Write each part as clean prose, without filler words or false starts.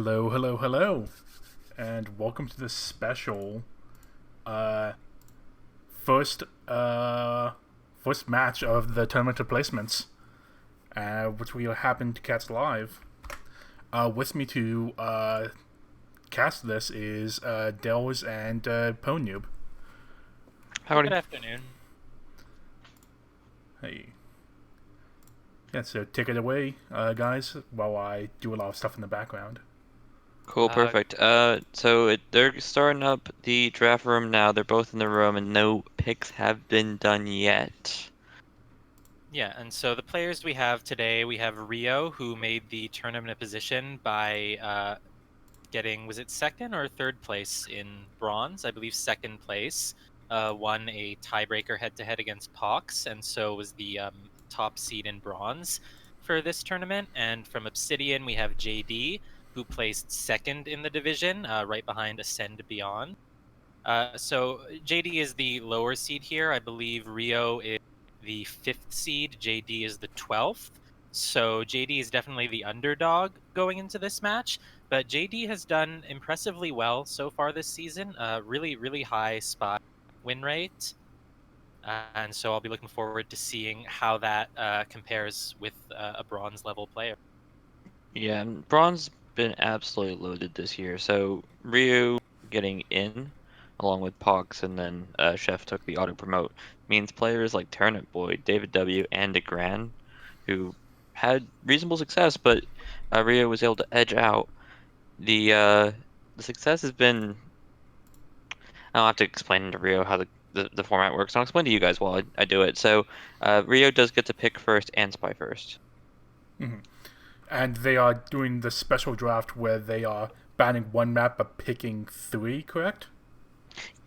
Hello, hello, hello, and welcome to this special uh, first first match of the tournament replacements, which we happen to catch live. With me to cast this is Dells and Ponoob. Howdy. Good afternoon. Hey, yeah. So take it away, guys, while I do a lot of stuff in the background. Cool, Uh, perfect. They're starting up the draft room now. They're both in the room, and no picks have been done yet. yeah, and so the players we have today, we have Ryooo, who made the tournament position by getting, was it second or third place in bronze? I believe second place. Won a tiebreaker head-to-head against Pox, and so was the top seed in bronze for this tournament. And from Obsidian, we have JD, who placed second in the division, right behind Ascend Beyond. So JD is the lower seed here. I believe Ryooo is the fifth seed. JD is the 12th. So JD is definitely the underdog going into this match. But JD has done impressively well so far this season. Really, really high spot win rate. And so I'll be looking forward to seeing how that compares with a bronze level player. Yeah, and Braun's been absolutely loaded this year. So Ryu getting in, along with Pox, and then Chef took the auto promote, means players like Turnip Boy, David W, and DeGran, who had reasonable success, but Ryu was able to edge out. The success has been. I'll have to explain to Rio how the format works. I'll explain to you guys while I do it. So, Rio does get to pick first and spy first. And they are doing the special draft where they are banning one map but picking three, correct?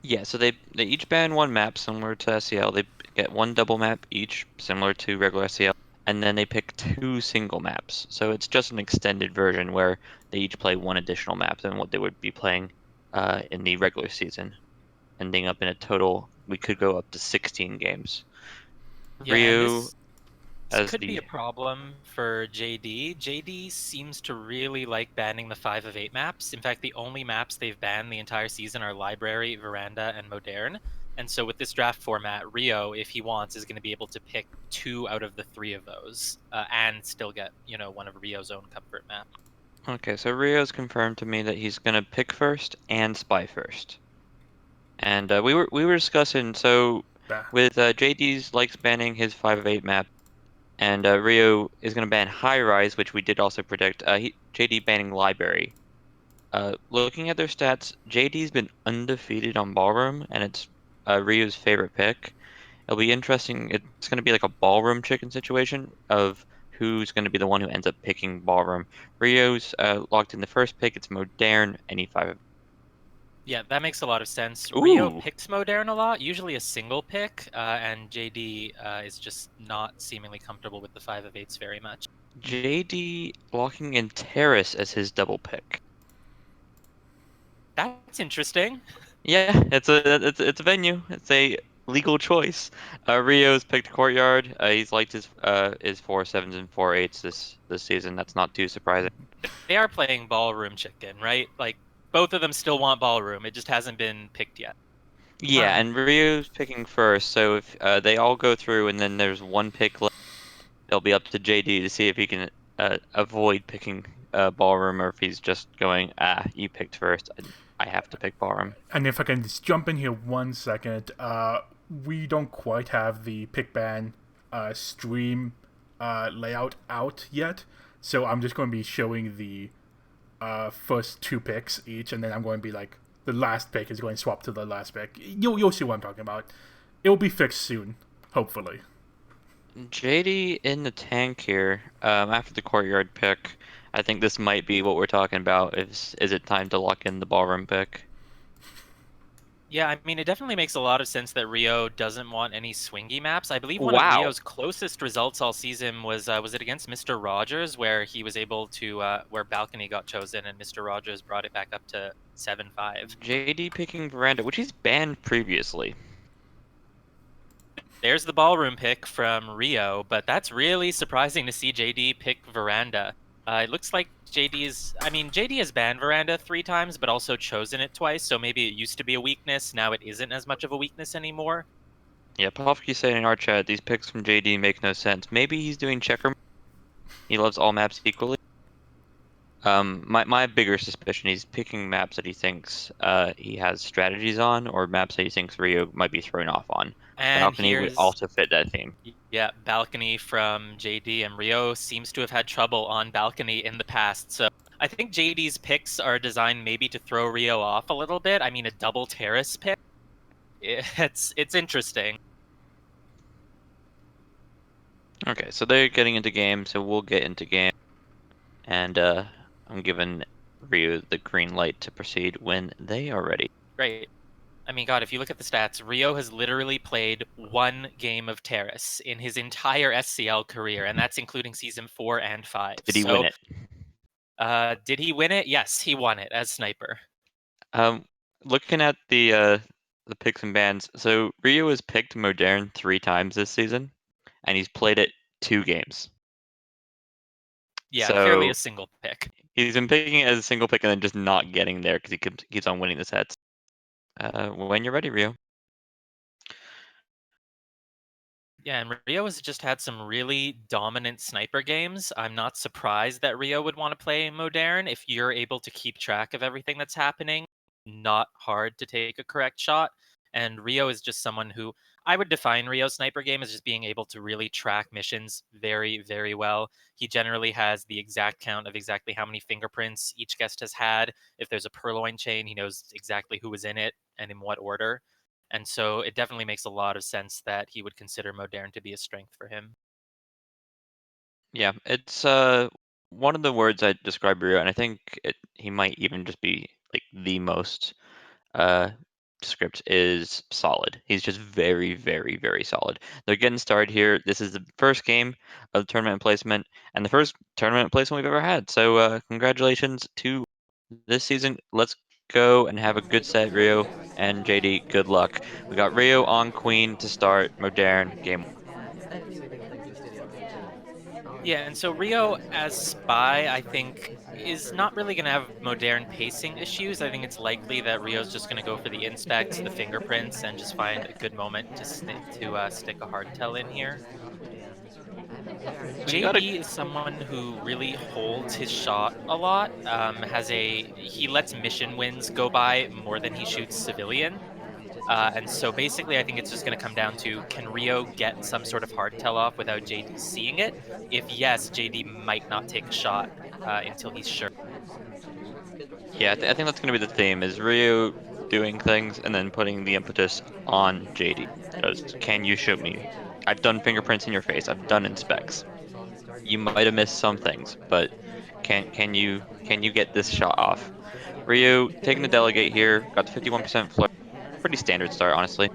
Yeah, so they each ban one map similar to SEL. They get one double map each, similar to regular SEL, and then they pick two single maps. So it's just an extended version where they each play one additional map than what they would be playing in the regular season, ending up in a total. We could go up to 16 games. Yeah, and Ryu this as could be the a problem for JD. JD seems to really like banning the 5 of 8 maps. In fact, the only maps they've banned the entire season are Library, Veranda, and Moderne. And so with this draft format, Ryooo, if he wants, is going to be able to pick 2 out of the 3 of those and still get, one of Ryoo's own comfort maps. Okay, so Rio's confirmed to me that he's gonna pick first and spy first. And we were discussing Bah. with JD's likes banning his 5 of 8 map, and Rio is gonna ban High Rise, which we did also predict. JD banning Library. Looking at their stats, JD's been undefeated on Ballroom, and it's Rio's favorite pick. It'll be interesting. It's gonna be like a Ballroom chicken situation of who's gonna be the one who ends up picking Ballroom. Rio's locked in the first pick. It's Moderne, any 5. Yeah, that makes a lot of sense. Ryooo Ooh. picks Moderne a lot, usually a single pick, and JD is just not seemingly comfortable with the 5 of 8s very much. JD locking in Terrace as his double pick. That's interesting. Yeah, it's a venue. It's a legal choice. Rio's picked Courtyard. He's liked his 4 7s and 4 8s this season. That's not too surprising. They are playing ballroom chicken, right? Like both of them still want ballroom. It just hasn't been picked yet. Yeah, and Rio's picking first. So if they all go through and then there's one pick left, it'll be up to JD to see if he can avoid picking Ballroom or if he's just going, you picked first. I have to pick Ballroom. And if I can just jump in here 1 second, we don't quite have the pick ban stream layout out yet, so I'm just going to be showing the first two picks each, and then I'm going to be like the last pick is going to swap to the last pick. You'll see what I'm talking about. It will be fixed soon, hopefully. JD in the tank here, after the courtyard pick. I think this might be what we're talking about. Is it time to lock in the ballroom pick? Yeah, I mean, it definitely makes a lot of sense that Ryooo doesn't want any swingy maps. I believe one of Wow. Ryoo's closest results all season was it against Mr. Rogers, where he was able to where balcony got chosen and Mr. Rogers brought it back up to 7-5. JD picking Veranda, which he's banned previously. There's the ballroom pick from Ryooo, but that's really surprising to see JD pick Veranda. It looks like JD has banned Veranda 3 times, but also chosen it twice. So maybe it used to be a weakness. Now it isn't as much of a weakness anymore. Yeah, Pofsky saying in our chat, these picks from JD make no sense. Maybe he's doing checker. He loves all maps equally. My bigger suspicion, he's picking maps that he thinks he has strategies on, or maps that he thinks Ryooo might be thrown off on. And Balcony would here's also fit that theme. yeah, Balcony from JD, and Ryooo seems to have had trouble on Balcony in the past. So I think JD's picks are designed maybe to throw Ryooo off a little bit. I mean, a double terrace pick. It's interesting. Okay, so they're getting into game, so we'll get into game. And I'm giving Ryooo the green light to proceed when they are ready. Great. I mean, God, if you look at the stats, Ryooo has literally played 1 game of Terrace in his entire SCL career, and that's including season 4 and 5. Did he win it? Did he win it? Yes, he won it as sniper. Looking at the picks and bans, so Ryooo has picked Modern 3 times this season, and he's played it 2 games. Yeah, So clearly a single pick. he's been picking it as a single pick and then just not getting there because he keeps on winning the sets. When you're ready, Ryooo. Yeah, and Ryooo has just had some really dominant sniper games. I'm not surprised that Ryooo would want to play Modern if you're able to keep track of everything that's happening. Not hard to take a correct shot. And Ryooo is just someone who I would define Ryo's sniper game as just being able to really track missions very, very well. He generally has the exact count of exactly how many fingerprints each guest has had. If there's a purloin chain, he knows exactly who was in it and in what order. And so it definitely makes a lot of sense that he would consider Modern to be a strength for him. Yeah, it's one of the words I describe Ryooo, and I think he might even just be like the most script is solid. He's just very, very, very solid. They're getting started here. This is the first game of the tournament placement and the first tournament placement we've ever had. So congratulations to this season. Let's go and have a good set, Ryooo and JD. Good luck. We got Ryooo on Queen to start Modern game. Yeah, and so Ryooo as spy, I think, is not really going to have Modern pacing issues. I think it's likely that Ryo's just going to go for the inspects, the fingerprints, and just find a good moment to stick a hardtail in here. We got a JD is someone who really holds his shot a lot. He lets mission wins go by more than he shoots civilian. And so basically, I think it's just going to come down to, can Ryooo get some sort of hardtail off without JD seeing it? If yes, JD might not take a shot until he's sure. Yeah, I think that's going to be the theme, is Ryooo doing things and then putting the impetus on JD. Goes, can you shoot me? I've done fingerprints in your face. I've done inspects. You might have missed some things, but can you get this shot off? Ryooo taking the delegate here, got the 51% flare. Pretty standard start, honestly.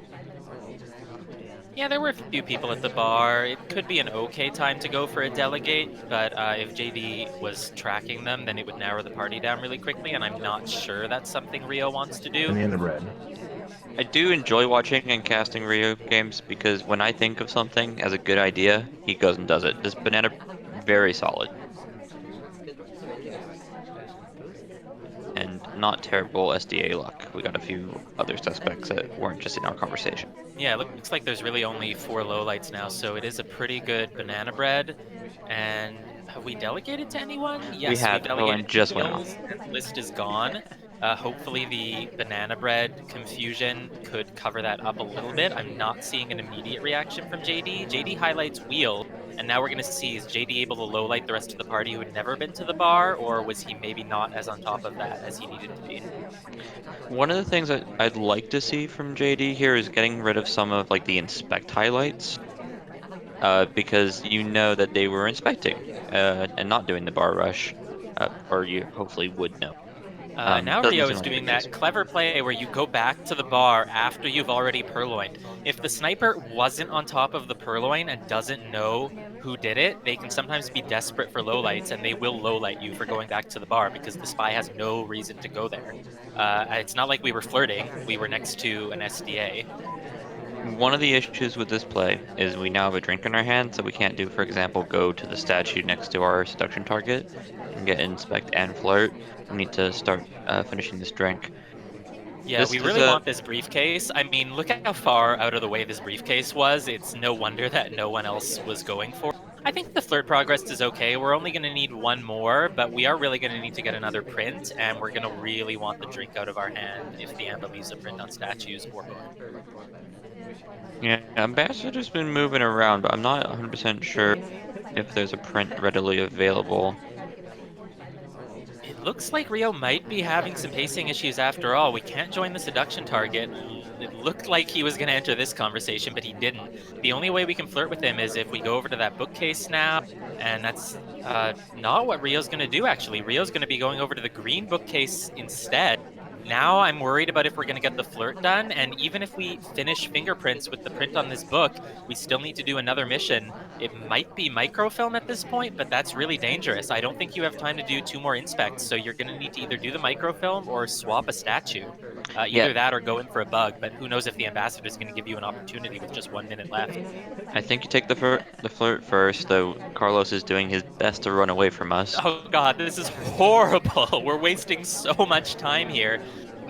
Yeah, there were a few people at the bar. It could be an okay time to go for a delegate, but if JD was tracking them, then it would narrow the party down really quickly, and I'm not sure that's something Ryooo wants to do. In the end of red. I do enjoy watching and casting Ryooo games because when I think of something as a good idea, he goes and does it. This banana, very solid. And not terrible SDA luck. We got a few other suspects that weren't just in our conversation. Yeah, it looks like there's really only 4 lowlights now, so it is a pretty good banana bread. And have we delegated to anyone? Yes, We have. we've Oh, and delegated to just went off. Niels, and the list is gone. Hopefully the banana bread confusion could cover that up a little bit. I'm not seeing an immediate reaction from JD. JD highlights wheel, and now we're going to see, is JD able to lowlight the rest of the party who had never been to the bar, or was he maybe not as on top of that as he needed to be? One of the things that I'd like to see from JD here is getting rid of some of like the inspect highlights. Because you know that they were inspecting and not doing the bar rush, or you hopefully would know. Now Doesn't Ryooo seem is like the doing case. that clever play where you go back to the bar after you've already purloined. If the sniper wasn't on top of the purloin and doesn't know who did it, they can sometimes be desperate for lowlights, and they will lowlight you for going back to the bar because the spy has no reason to go there. It's not like we were flirting. We were next to an SDA. One of the issues with this play is we now have a drink in our hand, so we can't do, for example, go to the statue next to our seduction target and get inspect and flirt. We need to start finishing this drink. Yeah, This we is really a want this briefcase. I mean, look at how far out of the way this briefcase was. It's no wonder that no one else was going for it. I think the flirt progress is okay. We're only going to need one more, but we are really going to need to get another print, and we're going to really want the drink out of our hand if the Amba leaves a print on statues or book. yeah, ambassador's been moving around, but I'm not 100% sure if there's a print readily available. It looks like Ryooo might be having some pacing issues after all. We can't join the seduction target. It looked like he was going to enter this conversation, but he didn't. The only way we can flirt with him is if we go over to that bookcase now, and that's not what Ryooo's going to do, actually. Ryooo's going to be going over to the green bookcase instead. Now I'm worried about if we're going to get the flirt done, and even if we finish fingerprints with the print on this book, we still need to do another mission. It might be microfilm at this point, but that's really dangerous. I don't think you have time to do 2 more inspects, so you're going to need to either do the microfilm or swap a statue. Yeah, Either that or go in for a bug, but who knows if the ambassador is going to give you an opportunity with just 1 minute left. I think you take the flirt first, though Carlos is doing his best to run away from us. Oh god, this is horrible. We're wasting so much time here.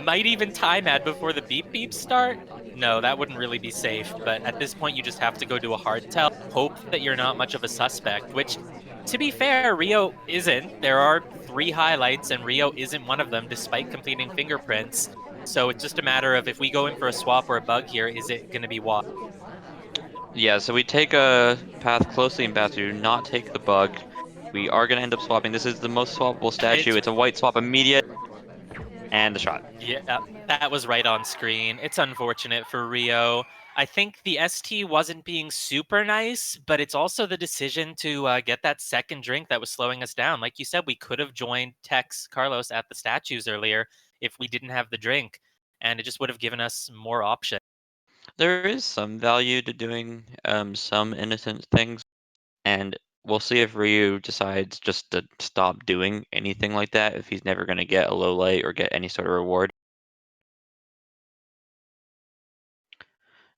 Might even time ad before the beep beeps start. No, that wouldn't really be safe, but at this point you just have to go do a hard tell. Hope that you're not much of a suspect, which to be fair, Ryooo isn't. There are 3 highlights and Ryooo isn't one of them despite completing fingerprints. So it's just a matter of if we go in for a swap or a bug here, is it going to be what? Yeah, so we take a path closely in path to not take the bug. We are going to end up swapping. This is the most swappable statue. It's It's a white swap immediate, and the shot. Yeah, that was right on screen. It's unfortunate for Ryooo. I think the ST wasn't being super nice, but it's also the decision to get that second drink that was slowing us down. Like you said, we could have joined Tex Carlos at the statues earlier if we didn't have the drink, and it just would have given us more options. There is some value to doing some innocent things, and we'll see if Ryu decides just to stop doing anything like that if he's never going to get a low light or get any sort of reward.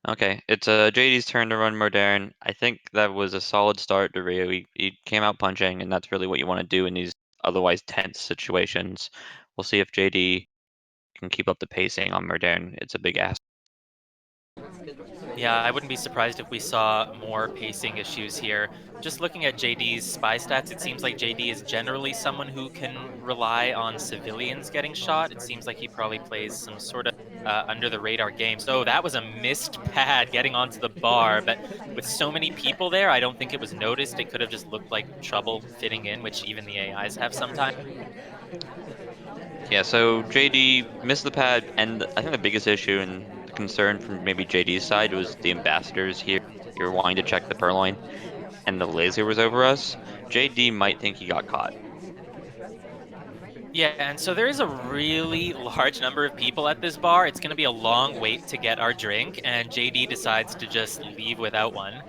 Okay, it's JD's turn to run Modern. I think that was a solid start to Ryu. He came out punching, and that's really what you want to do in these otherwise tense situations. We'll see if JD can keep up the pacing on Modern. It's a big ask. Yeah, I wouldn't be surprised if we saw more pacing issues here. Just looking at JD's spy stats, it seems like JD is generally someone who can rely on civilians getting shot. It seems like he probably plays some sort of under the radar game. So that was a missed pad getting onto the bar, but with so many people there, I don't think it was noticed. It could have just looked like trouble fitting in, which even the AIs have sometimes. Yeah, so JD missed the pad, and I think the biggest issue and the concern from maybe JD's side was the ambassadors here. You're wanting to check the purloin, and the laser was over us. JD might think he got caught. Yeah, and so there is a really large number of people at this bar. It's going to be a long wait to get our drink, and JD decides to just leave without one.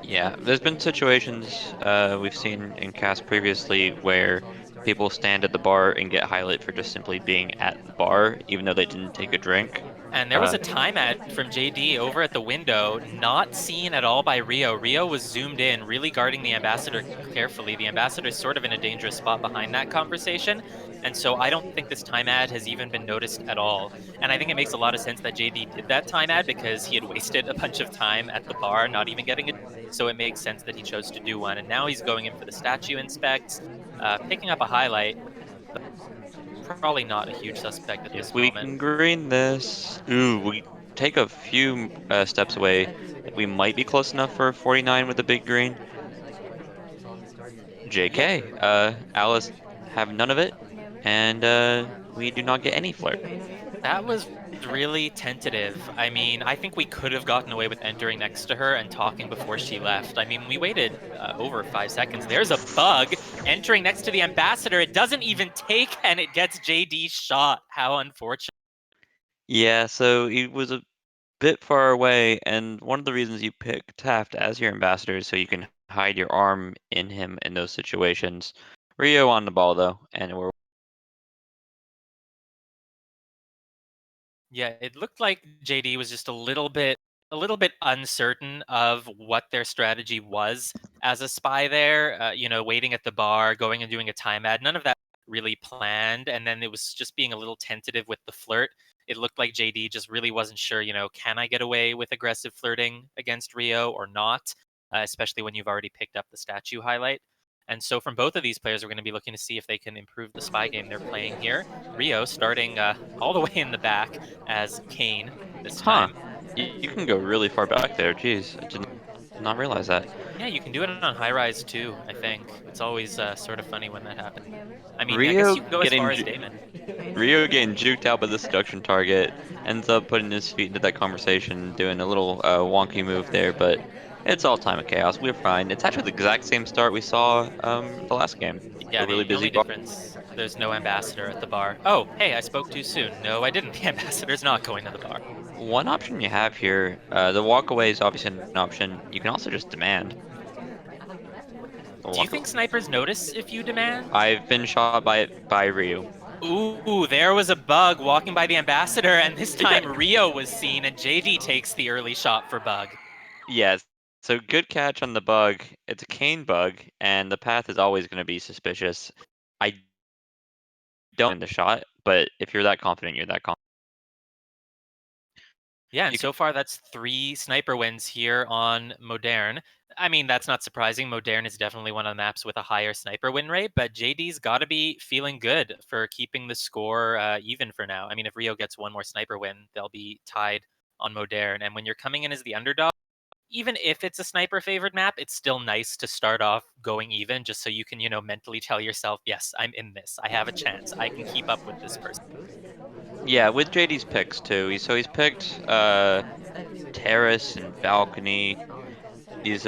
Yeah, there's been situations we've seen in cast previously where people stand at the bar and get highlight for just simply being at the bar, even though they didn't take a drink. And there was Uh, a time ad from JD over at the window, not seen at all by Ryooo. Ryooo was zoomed in, really guarding the ambassador carefully. The ambassador is sort of in a dangerous spot behind that conversation. And so I don't think this time ad has even been noticed at all. And I think it makes a lot of sense that JD did that time ad because he had wasted a bunch of time at the bar, not even getting it. So it makes sense that he chose to do one. And now he's going in for the statue inspects, picking up a highlight, but probably not a huge suspect at if this we moment. can green this, ooh, we take a few steps away. We might be close enough for a 49 with the big green. Yeah, JK, Alice have none of it, and we do not get any flirt. that was really tentative. I mean, I think we could have gotten away with entering next to her and talking before she left. I mean, we waited over 5 seconds. There's a bug entering next to the ambassador. It doesn't even take, and it gets JD shot. How unfortunate. Yeah, so he was a bit far away, and one of the reasons you pick Taft as your ambassador is so you can hide your arm in him in those situations. Rio on the ball though, and we're Yeah, it looked like JD was just a little bit uncertain of what their strategy was as a spy there. Waiting at the bar, going and doing a time ad. None of that really planned, and then it was just being a little tentative with the flirt. It looked like JD just really wasn't sure. Can I get away with aggressive flirting against Ryooo or not? Especially when you've already picked up the statue highlight. And so, from both of these players, we're going to be looking to see if they can improve the spy game they're playing here. Ryooo starting all the way in the back as Kane this Huh. time. You can go really far back there. Jeez, I did not realize that. Yeah, you can do it on high rise too, I think. It's always sort of funny when that happens. I mean, I guess Rio you can go as getting far as ju Damon. Rio getting juked out by the seduction target, ends up putting his feet into that conversation, doing a little wonky move there, but it's all time of chaos. We're fine. It's actually the exact same start we saw the last game. Yeah, A really the busy only bar. difference, there's no ambassador at the bar. Oh, hey, I spoke too soon. No, I didn't. The ambassador's not going to the bar. One option you have here, the walk away is obviously an option. You can also just demand a Do you walk. think snipers notice if you demand? I've been shot by Ryu. Ooh, there was a bug walking by the ambassador, and this Yeah. time Ryooo was seen, and JD takes the early shot for bug. Yes. So good catch on the bug. It's a cane bug, and the path is always going to be suspicious. I don't in the shot, but if you're that confident, you're that confident. Yeah, and You can, so far that's 3 sniper wins here on Modern. I mean, that's not surprising. Modern is definitely one of the maps with a higher sniper win rate, but JD's got to be feeling good for keeping the score even for now. I mean, if Ryooo gets one more sniper win, they'll be tied on Modern. And when you're coming in as the underdog, even if it's a sniper favored map, it's still nice to start off going even just so you can, mentally tell yourself, yes, I'm in this. I have a chance. I can keep up with this person. yeah, with JD's picks too. He's picked terrace and balcony. These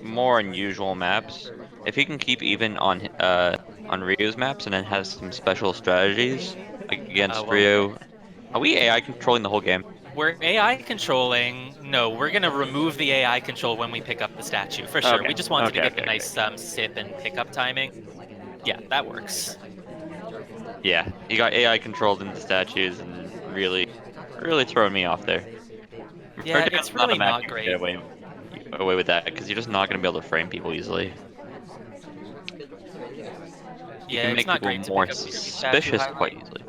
more unusual maps. If he can keep even on Ryu's maps and then has some special strategies against Well, Ryu, are we AI controlling the whole game? we're AI controlling. No, we're gonna remove the AI control when we pick up the statue for sure. Okay. We just wanted to Okay. get the Okay. Okay. nice sip and pickup timing. Yeah, that works. Yeah, he got AI controlled into statues and really throwing me off there. Yeah, Vertigo's it's not a really map not you can great. get away with that because you're just not going to be able to frame people easily. You Yeah, can it's make not people great to more pick up the early statue suspicious quite highlight. easily.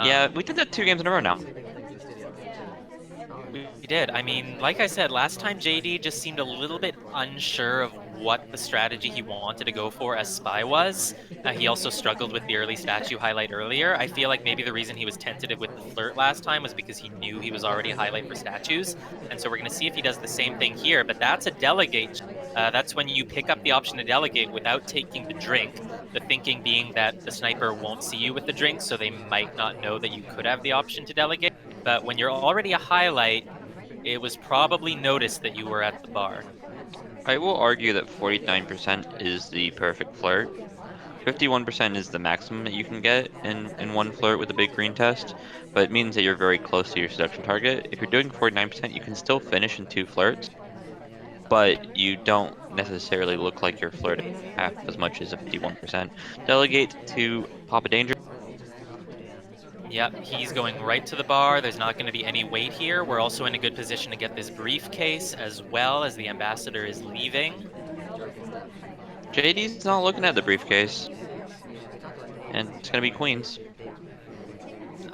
Yeah, Um, we did that 2 games in a row now. We did. I mean, like I said, last time JD just seemed a little bit unsure of what the strategy he wanted to go for as Spy was. He also struggled with the early statue highlight earlier. I feel like maybe the reason he was tentative with the flirt last time was because he knew he was already a highlight for statues. And so we're going to see if he does the same thing here. But that's a delegate. That's when you pick up the option to delegate without taking the drink. The thinking being that the sniper won't see you with the drink, so they might not know that you could have the option to delegate. But when you're already a highlight, it was probably noticed that you were at the bar. I will argue that 49% is the perfect flirt. 51% is the maximum that you can get in one flirt with a big green test, but it means that you're very close to your seduction target. If you're doing 49%, you can still finish in 2 flirts, but you don't necessarily look like you're flirting half as much as a 51%. Delegate to Papa Danger. Yep, he's going right to the bar. There's not going to be any wait here. We're also in a good position to get this briefcase as well as the ambassador is leaving. JD's not looking at the briefcase, and it's gonna be Queens.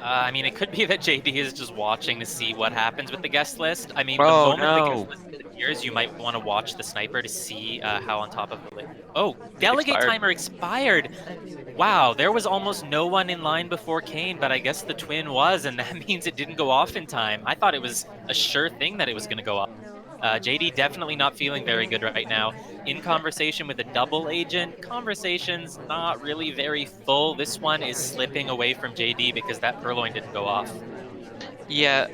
I mean, it could be that JD is just watching to see what happens with the guest list. I mean, the Oh moment the guest no, list disappears, you might want to watch the sniper to see how on top of the list. Oh, delegate expired. timer expired. Wow, there was almost no one in line before Kane, but I guess the twin was, and that means it didn't go off in time. I thought it was a sure thing that it was going to go off. JD definitely not feeling very good right now. In conversation with a double agent, conversation's not really very full. This one is slipping away from JD because that purloin didn't go off. Yeah,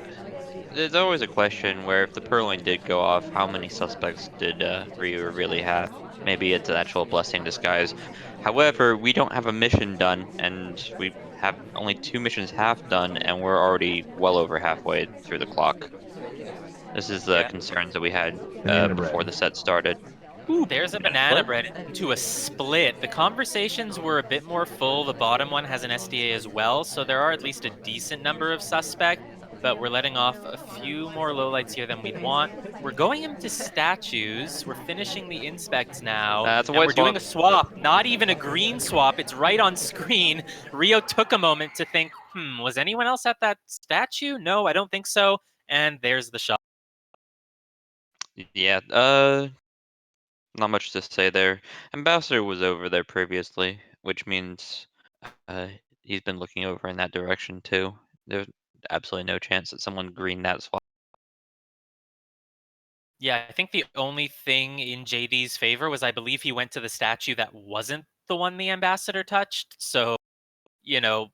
there's always a question where if the purloin did go off, how many suspects did Ryu really have? Maybe it's an actual blessing in disguise. However, we don't have a mission done, and we have only 2 missions half done, and we're already well over halfway through the clock. This is the Yeah. concerns that we had Banana before bread. the set started. Ooh, There's a banana bread into a split. The conversations were a bit more full. The bottom one has an SDA as well, so there are at least a decent number of suspects, but we're letting off a few more lowlights here than we'd want. We're going into statues. We're finishing the inspects now, That's a and white we're doing swap. a swap. Not even a green swap. It's right on screen. Ryooo took a moment to think, was anyone else at that statue? No, I don't think so. And there's the shot. Yeah, not much to say there. Ambassador was over there previously, which means uh, he's been looking over in that direction too. There's absolutely no chance that someone greened that swap. Yeah, I think the only thing in JD's favor was I believe he went to the statue that wasn't the one the ambassador touched. So,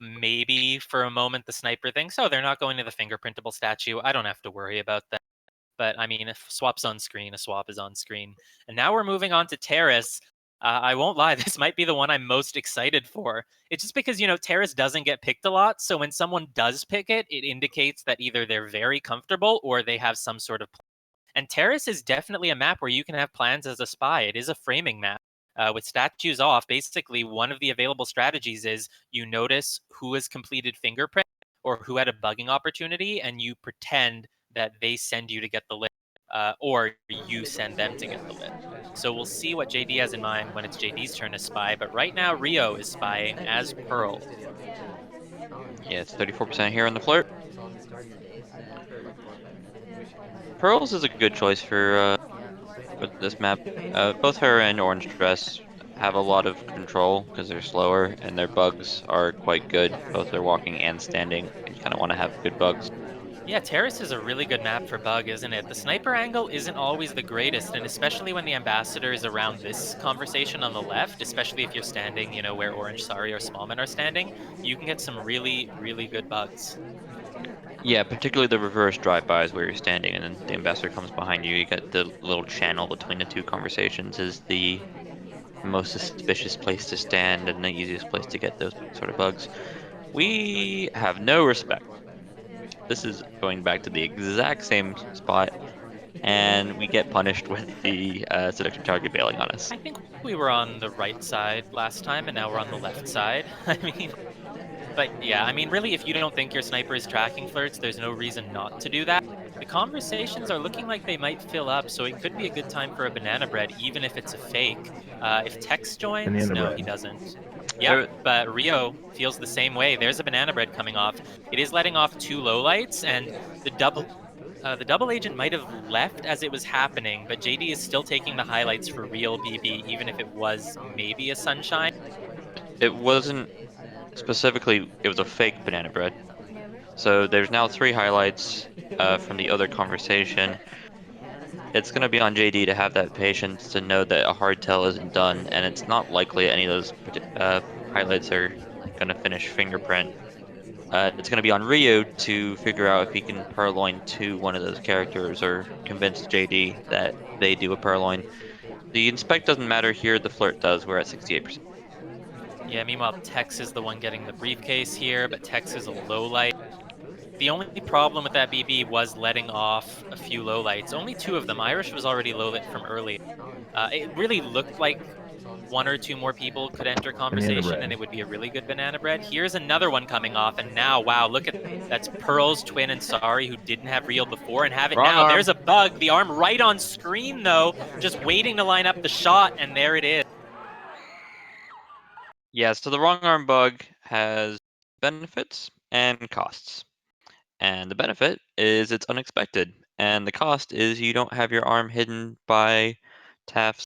maybe for a moment the sniper thinks, oh, they're not going to the fingerprintable statue. I don't have to worry about that. But I mean, if swap's on screen, a swap is on screen. And now we're moving on to Terrace. I won't lie, this might be the one I'm most excited for. It's just because, Terrace doesn't get picked a lot. So when someone does pick it, it indicates that either they're very comfortable or they have some sort of. And Terrace is definitely a map where you can have plans as a spy. It is a framing map. With statues off, basically one of the available strategies is you notice who has completed fingerprint or who had a bugging opportunity, and you pretend that they send you to get the list, or you send them to get the list. So we'll see what JD has in mind when it's JD's turn to spy. But right now, Ryooo is spying as Pearl. Yeah, it's 34% here on the flirt. Pearls is a good choice for this map. Both her and Orange Dress have a lot of control because they're slower and their bugs are quite good. Both their walking and standing, and you kind of want to have good bugs. Yeah, Terrace is a really good map for bug, isn't it? The sniper angle isn't always the greatest, and especially when the ambassador is around this conversation on the left, especially if you're standing, where Orange Sari or Smallman are standing, you can get some really, really good bugs. Yeah, particularly the reverse drive-bys where you're standing and then the ambassador comes behind you. You get the little channel between the two conversations is the most suspicious place to stand and the easiest place to get those sort of bugs. We have no respect. This is going back to the exact same spot, and we get punished with the seduction target bailing on us. I think we were on the right side last time, and now we're on the left side. I mean, but yeah, I mean, really, if you don't think your sniper is tracking flirts, there's no reason not to do that. The conversations are looking like they might fill up, so it could be a good time for a banana bread, even if it's a fake. If Tex joins, Banana no, he bread. doesn't. Yep, There, but Ryooo feels the same way. There's a banana bread coming off. It is letting off two lowlights, and the double agent might have left as it was happening, but JD is still taking the highlights for real BB, even if it was maybe a sunshine. it wasn't specifically, it was a fake banana bread. So there's now three highlights from the other conversation. It's going to be on JD to have that patience to know that a hard tell isn't done, and it's not likely any of those highlights are going to finish fingerprint. It's going to be on Ryooo to figure out if he can purloin to one of those characters or convince JD that they do a purloin. The inspect doesn't matter here, the flirt does. We're at 68%. Yeah, meanwhile, Tex is the one getting the briefcase here, but Tex is a low light. The only problem with that BB was letting off a few low lights. Only two of them. Irish was already low lit from early. It really looked like one or two more people could enter Banana conversation and bread. it would be a really good banana bread. Here's another one coming off, and now, wow, look at that's Pearl's twin and Sari, who didn't have Real before and have it Wrong now. arm. There's a bug. The arm right on screen, though, just waiting to line up the shot, and there it is. Yeah, so the wrong arm bug has benefits and costs. And the benefit is it's unexpected. And the cost is you don't have your arm hidden by Taft's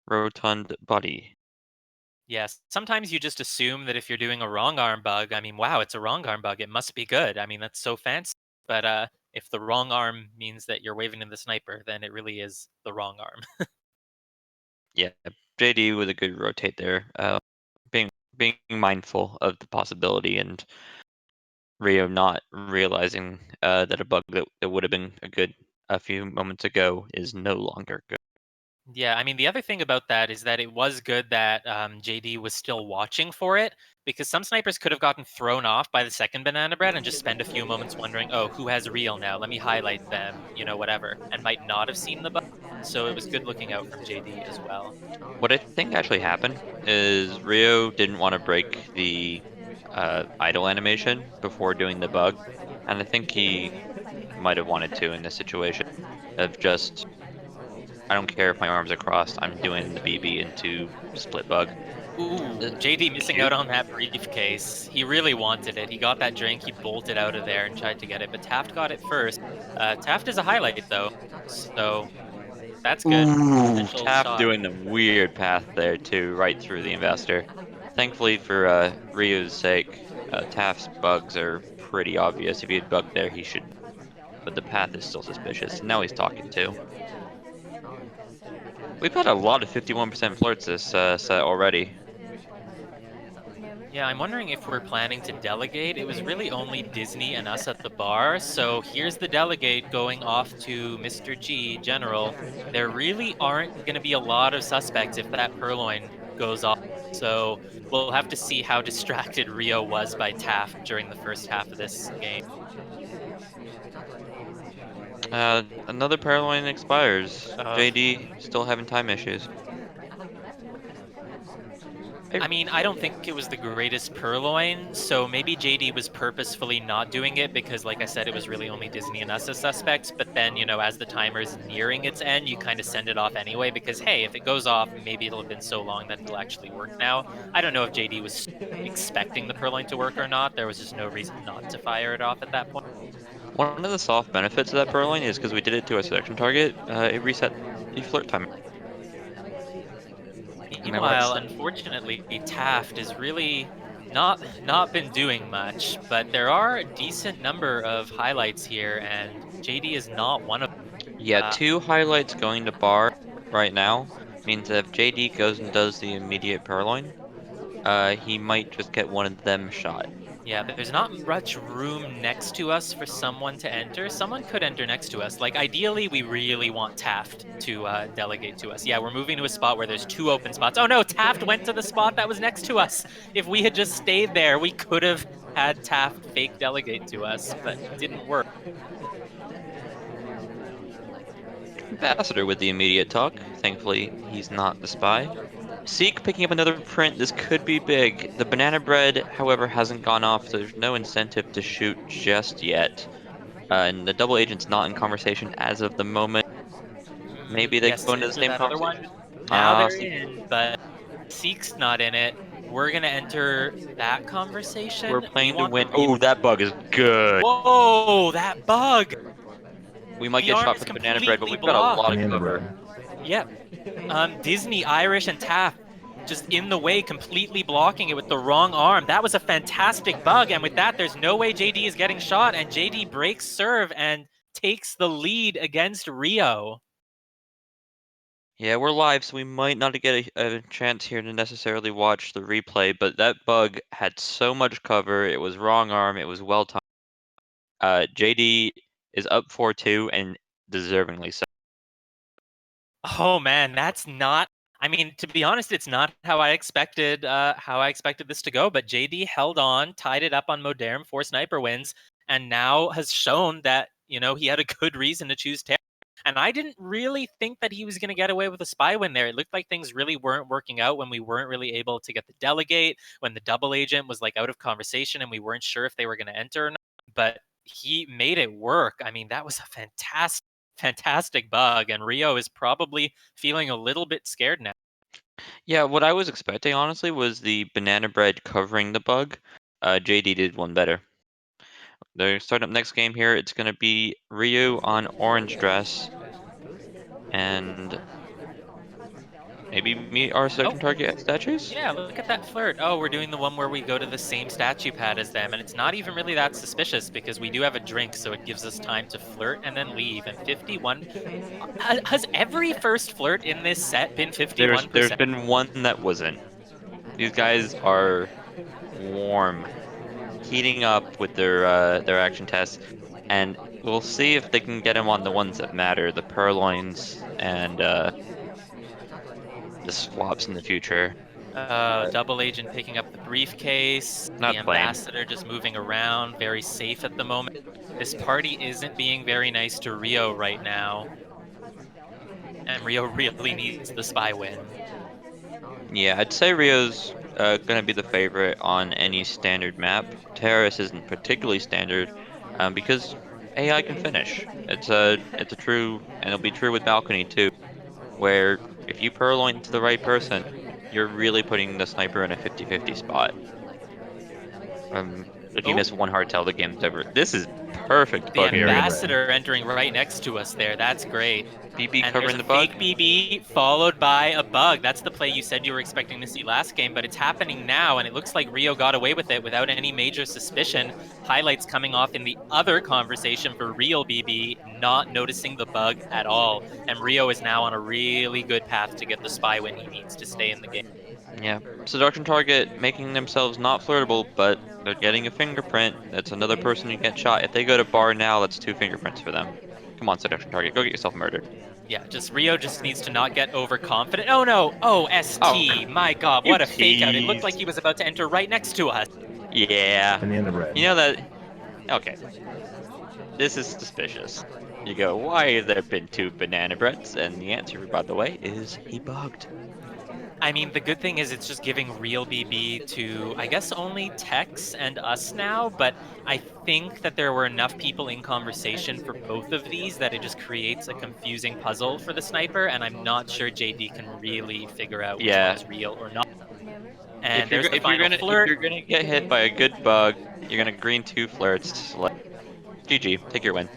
rotund body. Yes, sometimes you just assume that if you're doing a wrong arm bug, I mean, wow, it's a wrong arm bug. It must be good. I mean, that's so fancy. But if the wrong arm means that you're waving to the sniper, then it really is the wrong arm. Yeah, JD with a good rotate there. Being mindful of the possibility and Ryooo not realizing that a bug that would have been a good a few moments ago is no longer good. Yeah, I mean, the other thing about that is that it was good that JD was still watching for it because some snipers could have gotten thrown off by the second banana bread and just spend a few moments wondering, oh, who has real now? Let me highlight them, whatever, and might not have seen the bug. So it was good looking out from JD as well. What I think actually happened is Ryo didn't want to break the idle animation before doing the bug, and I think he might have wanted to in this situation of just, I don't care if my arms are crossed, I'm doing the BB into split bug. Ooh, JD missing Cute. out on that briefcase. He really wanted it. He got that drink, he bolted out of there and tried to get it, but Taft got it first. Taft is a highlight though, so that's good. Ooh, Potential Taft shot. doing the weird path there too, right through the investor. Thankfully for Ryu's sake, Taft's bugs are pretty obvious. If he had bugged there, he should. But the path is still suspicious. Now he's talking too. We've had a lot of 51% flirts this set already. Yeah, I'm wondering if we're planning to delegate. It was really only Disney and us at the bar, so here's the delegate going off to Mr. G, General. There really aren't going to be a lot of suspects if that purloin goes off, so we'll have to see how distracted Ryooo was by Taft during the first half of this game. Another Paraline expires. Uh, JD still having time issues. Hey, I mean, I don't think it was the greatest purloin, so maybe JD was purposefully not doing it because, like I said, it was really only Disney and us as suspects. But then, as the timer is nearing its end, you kind of send it off anyway because, hey, if it goes off, maybe it'll have been so long that it'll actually work now. I don't know if JD was expecting the purloin to work or not. There was just no reason not to fire it off at that point. one of the soft benefits of that Paraline is because we did it to a selection target, it reset the flirt timer. And that works. Meanwhile, unfortunately, Taft is really not been doing much, but there are a decent number of highlights here, and JD is not one of Yeah, them. 2 highlights going to bar right now means that if JD goes and does the immediate Paraline, he might just get one of them shot. Yeah, there's not much room next to us for someone to enter. Someone could enter next to us. Like, ideally, we really want Taft to delegate to us. Yeah, we're moving to a spot where there's 2 open spots. Oh no, Taft went to the spot that was next to us. If we had just stayed there, we could have had Taft fake delegate to us, but didn't work. Ambassador with the immediate talk. Thankfully, he's not the spy. Seek picking up another print. This could be big. The banana bread, however, hasn't gone off, so there's no incentive to shoot just yet. And the double agent's not in conversation as of the moment. Maybe they can Yes, go to into the enter same that other one. conversation. Now they're Seek, in, but Seek's not in it. We're gonna enter that we're conversation. We playing to want the win. real. Oh, that bug is good. Whoa, that bug! We might The get arm shot is for the banana bread, but completely we've got a lot blocked. of Banana cover. bread. Yep. Disney, Irish, and Taft just in the way, completely blocking it with the wrong arm. That was a fantastic bug, and with that, there's no way JD is getting shot, and JD breaks serve and takes the lead against Ryooo. Yeah, we're live, so we might not get a chance here to necessarily watch the replay, but that bug had so much cover. It was wrong arm. It was well timed. JD is up 4-2 and deservingly so. Oh man, that's not. I mean, to be honest, it's not how I expected. How I expected this to go. But JD held on, tied it up on Modern, 4 sniper wins, and now has shown that he had a good reason to choose Terra. And I didn't really think that he was going to get away with a spy win there. It looked like things really weren't working out when we weren't really able to get the delegate, when the double agent was like out of conversation, and we weren't sure if they were going to enter or not. But he made it work. I mean, that was a fantastic bug, and Ryooo is probably feeling a little bit scared now. Yeah, what I was expecting, honestly, was the banana bread covering the bug. JD did one better. They're starting up next game here. It's going to be Ryooo on orange dress. And maybe meet our Oh, selection target at statues? yeah, look at that flirt. Oh, we're doing the one where we go to the same statue pad as them, and it's not even really that suspicious because we do have a drink, so it gives us time to flirt and then leave. And 51. Has every first flirt in this set been There's 51%? been one that wasn't. These guys are warm, heating up with their action tests, and we'll see if they can get him on the ones that matter, the purloins and the swaps in the future. Double agent picking up the briefcase. Not The playing. ambassador just moving around, very safe at the moment. This party isn't being very nice to Ryooo right now. And Ryooo really needs the spy win. Yeah, I'd say Rio's gonna be the favorite on any standard map. Terrace isn't particularly standard, because AI can finish. It's a true, and it'll be true with balcony too, where if you purloin to the right person, you're really putting the sniper in a 50-50 spot. If you Oh, miss one hard tell, the game's over. This is perfect the bug area. ambassador entering right next to us there. That's great. BB And there's covering a the bug. fake BB followed by a bug. That's the play you said you were expecting to see last game, but it's happening now, and it looks like Ryooo got away with it without any major suspicion. Highlights coming off in the other conversation for real BB, not noticing the bug at all. And Ryooo is now on a really good path to get the spy win he needs to stay in the game. Yeah, seduction target making themselves not flirtable, but they're getting a fingerprint. That's another person who gets shot. If they go to bar now, that's 2 fingerprints for them. Come on, seduction target, go get yourself murdered. Yeah, just Ryooo just needs to not get overconfident. Oh no! Oh, Oh, ST! My god, you what a fake out. It looked like teased. he was about to enter right next to us. Yeah, And the end of red. you know that. Okay, this is suspicious. You go, why have there been 2 banana breads? And the answer, by the way, is he bugged. I mean, the good thing is it's just giving real BB to, I guess, only Tex and us now, but I think that there were enough people in conversation for both of these that it just creates a confusing puzzle for the sniper, and I'm not sure JD can really figure out which one Yeah, is real or not. And if you're there's the if you're final gonna if flirt. you're gonna get hit by a good bug, you're gonna green 2 flirts. Like, GG, take your win.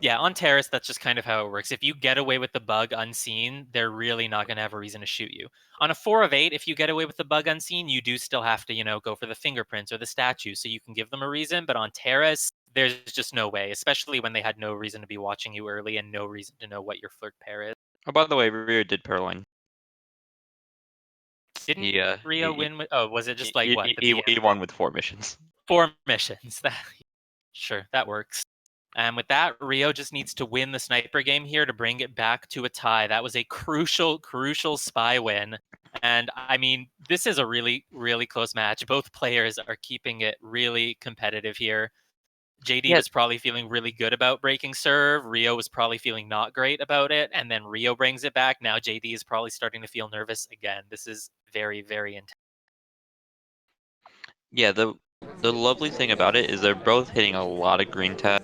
Yeah, on Terrace, that's just kind of how it works. If you get away with the bug unseen, they're really not going to have a reason to shoot you. On a 4 of 8, if you get away with the bug unseen, you do still have to, go for the fingerprints or the statue, so you can give them a reason. But on Terrace, there's just no way, especially when they had no reason to be watching you early and no reason to know what your flirt pair is. Oh, by the way, Ryooo did purloin. Didn't He Ryooo win with... Oh, was it just like, what, the he BM won thing? with 4 missions. 4 missions. Sure, that works. And with that, Ryooo just needs to win the sniper game here to bring it back to a tie. That was a crucial, crucial spy win. And I mean, this is a really, really close match. Both players are keeping it really competitive here. JD Yeah. was probably feeling really good about breaking serve. Ryooo was probably feeling not great about it. And then Ryooo brings it back. Now JD is probably starting to feel nervous again. This is very, very intense. Yeah, the lovely thing about it is they're both hitting a lot of green tab.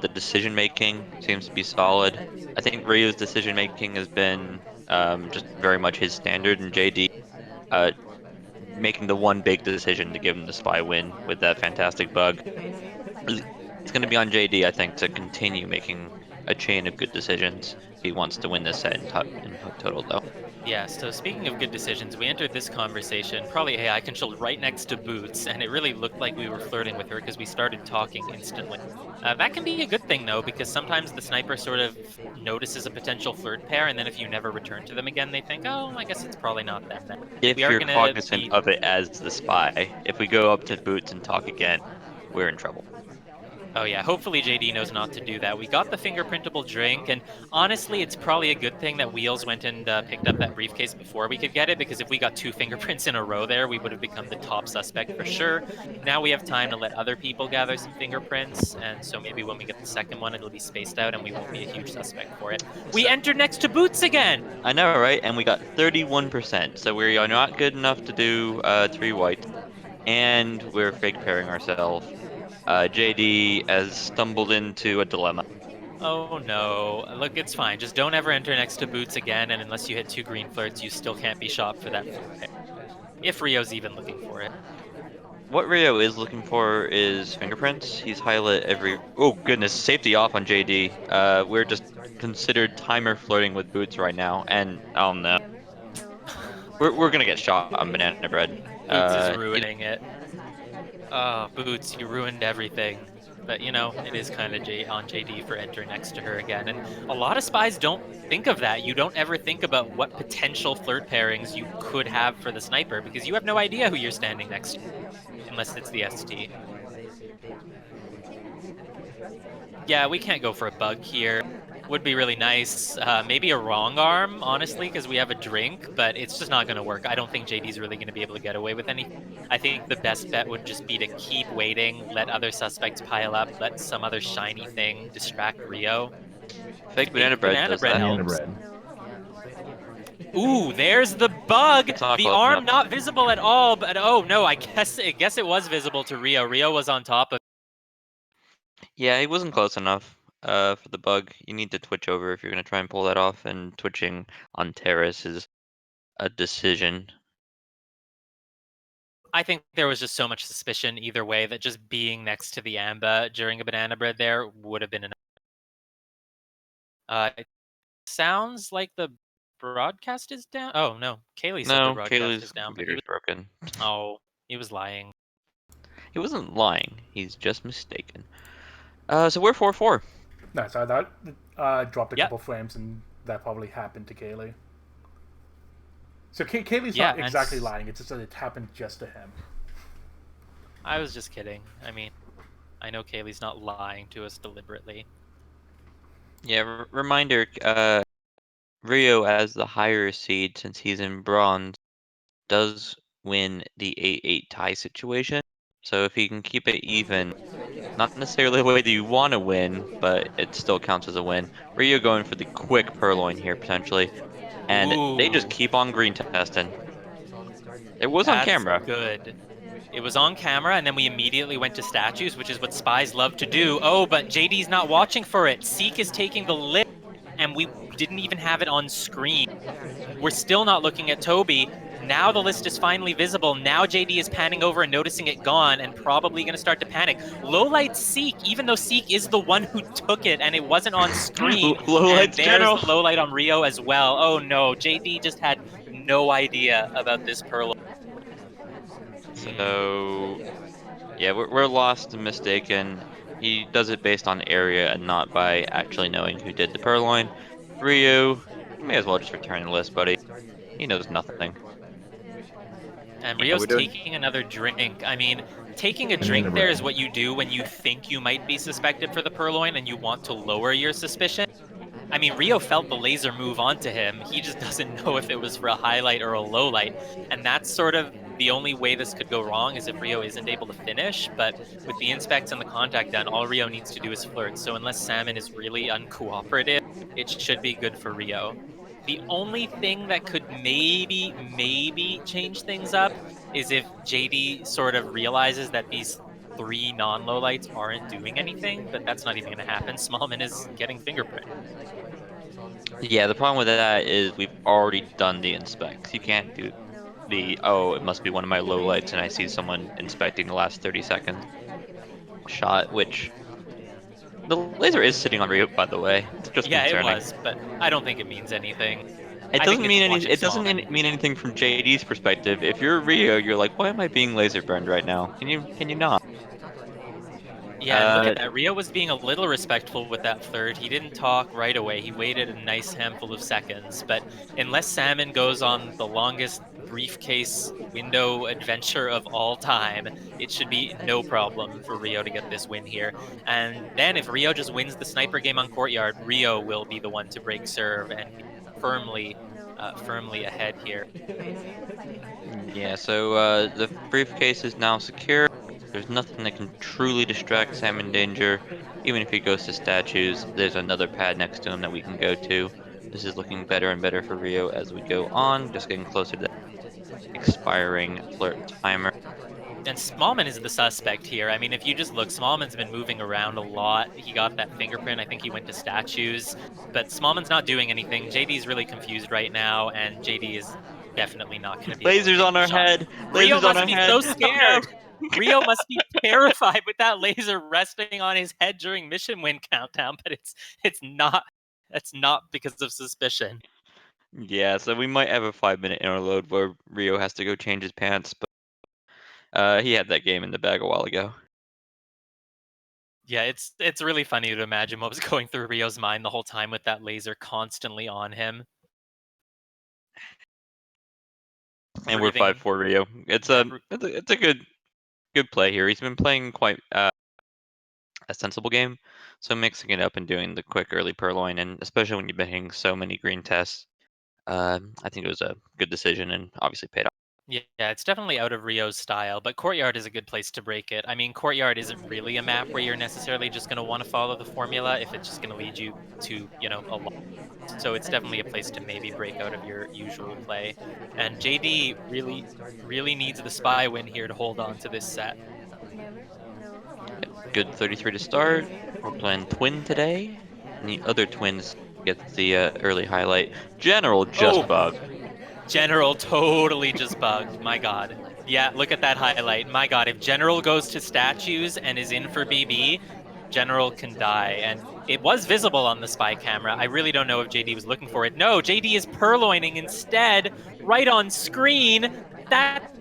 The decision making seems to be solid. I think Ryu's decision making has been just very much his standard, and JD uh, making the one big decision to give him the spy win with that fantastic bug. It's going to be on JD, I think, to continue making a chain of good decisions if he wants to win this set in total, though. Yeah, so speaking of good decisions, we entered this conversation, probably AI controlled right next to Boots, and it really looked like we were flirting with her because we started talking instantly. That can be a good thing, though, because sometimes the sniper sort of notices a potential flirt pair, and then if you never return to them again, they think, oh, I guess it's probably not them then. We If are you're going to cognizant be... of it as the spy, if we go up to Boots and talk again, we're in trouble. Oh yeah, hopefully JD knows not to do that. We got the fingerprintable drink, and honestly, it's probably a good thing that Wheels went and picked up that briefcase before we could get it, because if we got 2 fingerprints in a row there, we would have become the top suspect for sure. Now we have time to let other people gather some fingerprints, and so maybe when we get the second one, it'll be spaced out and we won't be a huge suspect for it. We entered next to Boots again! I know, right? And we got 31%, so we are not good enough to do 3 white, and we're fake pairing ourselves. JD has stumbled into a dilemma. Oh no, look, it's fine. Just don't ever enter next to Boots again, and unless you hit 2 green flirts, you still can't be shot for that flirt pair. If Rio's even looking for it. What Ryo is looking for is fingerprints. He's highlight every. Oh goodness, safety off on JD. We're just considered timer flirting with Boots right now, and oh no, we're gonna get shot on banana bread. Boots is ruining it. Oh, Boots, you ruined everything. But, it is kind of on JD for entering next to her again. And a lot of spies don't think of that. You don't ever think about what potential flirt pairings you could have for the sniper, because you have no idea who you're standing next to, unless it's the ST. Yeah, we can't go for a bug here. would be really nice. Maybe a wrong arm, honestly, because we have a drink, but it's just not going to work. I don't think JD's really going to be able to get away with anything. I think the best bet would just be to keep waiting, let other suspects pile up, let some other shiny thing distract Ryo. Fake banana Fake bread banana does bread that. helps. Ooh, there's the bug. It's not The close arm enough. not visible at all, but oh no, I guess it was visible to Ryo. Ryo was on top of. Yeah, he wasn't close enough. For the bug, you need to twitch over if you're gonna try and pull that off, and twitching on terrace is a decision. I think there was just so much suspicion either way that just being next to the Amba during a banana bread there would have been enough. It sounds like the broadcast is down. Oh no, Kaylee said the No, broadcast is Kaylee's down, but computer's broken. he was lying. He wasn't lying. He's just mistaken. So we're 4-4. No, so that dropped a Yep. couple frames, and that probably happened to Kaylee. So Kaylee's Yeah, not exactly lying. It's just that it happened just to him. I was just kidding. I mean, I know Kaylee's not lying to us deliberately. Yeah, reminder, Ryo as the higher seed, since he's in bronze, does win the 8-8 tie situation. So if he can keep it even, not necessarily the way that you want to win, but it still counts as a win. Ryo going for the quick purloin here, potentially. And they just Ooh, keep on green testing. It was on that's camera. good. It was on camera, and then we immediately went to statues, which is what spies love to do. Oh, but JD's not watching for it. Seek is taking the list, and we didn't even have it on screen. We're still not looking at Toby. Now the list is finally visible. Now JD is panning over and noticing it gone and probably going to start to panic. Lowlight Seek, even though Seek is the one who took it and it wasn't on screen. And Lowlight's there's general. the lowlight on Ryo as well. Oh no, JD just had no idea about this Pearl. So yeah, we're lost and mistaken. He does it based on area and not by actually knowing who did the purloin. Ryu, you may as well just return the list, buddy. He knows nothing. And Yeah, we're Rio's doing. taking another drink. I mean, taking a drink there is what you do when you think you might be suspected for the purloin and you want to lower your suspicion. I mean, Ryo felt the laser move onto him. He just doesn't know if it was for a highlight or a low light. And that's sort of the only way this could go wrong is if Ryo isn't able to finish. But with the inspects and the contact done, all Ryo needs to do is flirt. So unless Salmon is really uncooperative, it should be good for Ryo. The only thing that could maybe change things up is if JD sort of realizes that these three non-low lights aren't doing anything, but that's not even going to happen. Smallman is getting fingerprint. Yeah, the problem with that is we've already done the inspects. You can't do oh, it must be one of my lowlights and I see someone inspecting the last 30 seconds shot, which the laser is sitting on Ryu, by the way. It's just Yeah, it concerning. was, but I don't think it means anything. It I think doesn't it's mean watching it doesn't Smallman. mean anything from JD's perspective. If you're Ryu, you're like, why am I being laser burned right now? Can you not? Yeah, and look Uh, at that. Ryo was being a little respectful with that third. He didn't talk right away. He waited a nice handful of seconds. But unless Salmon goes on the longest briefcase window adventure of all time, it should be no problem for Ryo to get this win here. And then if Ryo just wins the sniper game on Courtyard, Ryo will be the one to break serve and be firmly ahead here. yeah, so the briefcase is now secure. There's nothing that can truly distract Sam in danger. Even if he goes to statues, there's another pad next to him that we can go to. This is looking better and better for Rio as we go on, just getting closer to that expiring flirt timer. And Smallman is the suspect here. I mean, if you just look, Smallman's been moving around a lot. He got that fingerprint. I think he went to statues, but Smallman's not doing anything. JD's really confused right now, and JD is definitely not going to be able to Lasers take on the our shot. head! Rio Lasers on must our be head! so Oh no! scared. Rio must be terrified with that laser resting on his head during mission win countdown, but it's not. It's not because of suspicion. Yeah, so we might have a 5-minute interlude where Rio has to go change his pants, but he had that game in the bag a while ago. Yeah, it's really funny to imagine what was going through Rio's mind the whole time with that laser constantly on him. And we're Breathing 5-4 Rio. It's yeah, a good play here. He's been playing quite a sensible game. So mixing it up and doing the quick early purloin, and especially when you've been hitting so many green tests, I think it was a good decision and obviously paid off. Yeah, it's definitely out of Rio's style, but Courtyard is a good place to break it. I mean, Courtyard isn't really a map where you're necessarily just going to want to follow the formula if it's just going to lead you to, a lot. So it's definitely a place to maybe break out of your usual play. And JD really needs the spy win here to hold on to this set. Good 33 to start. We're playing Twin today, and the other Twins gets the early highlight. General just Oh, bugged. General totally just bugged. My God. Yeah, look at that highlight. My God, if General goes to statues and is in for BB, General can die. And it was visible on the spy camera. I really don't know if JD was looking for it. No, JD is purloining instead, right on screen. That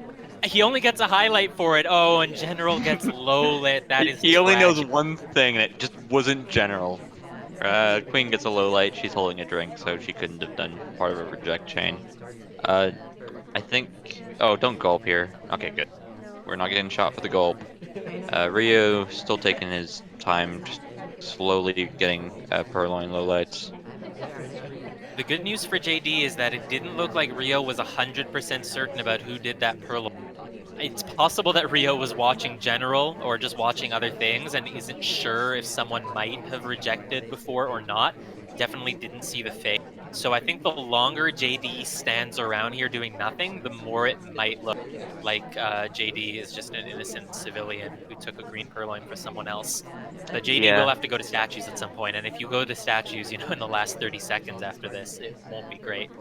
he only gets a highlight for it. Oh, and General gets low lit. That is He only knows tragic. one thing, and it just wasn't General. Queen gets a low light. She's holding a drink, so she couldn't have done part of a reject chain. I think. Oh, don't gulp here. Okay, good. We're not getting shot for the gulp. Ryooo still taking his time, just slowly getting purloin low lights. The good news for JD is that it didn't look like Ryooo was 100% certain about who did that purloin. It's possible that Ryooo was watching General or just watching other things and isn't sure if someone might have rejected before or not. Definitely didn't see the fake. So I think the longer JD stands around here doing nothing, the more it might look like JD is just an innocent civilian who took a green purloin for someone else. But JD will Yeah, have to go to statues at some point, and if you go to statues, in the last 30 seconds after this, it won't be great.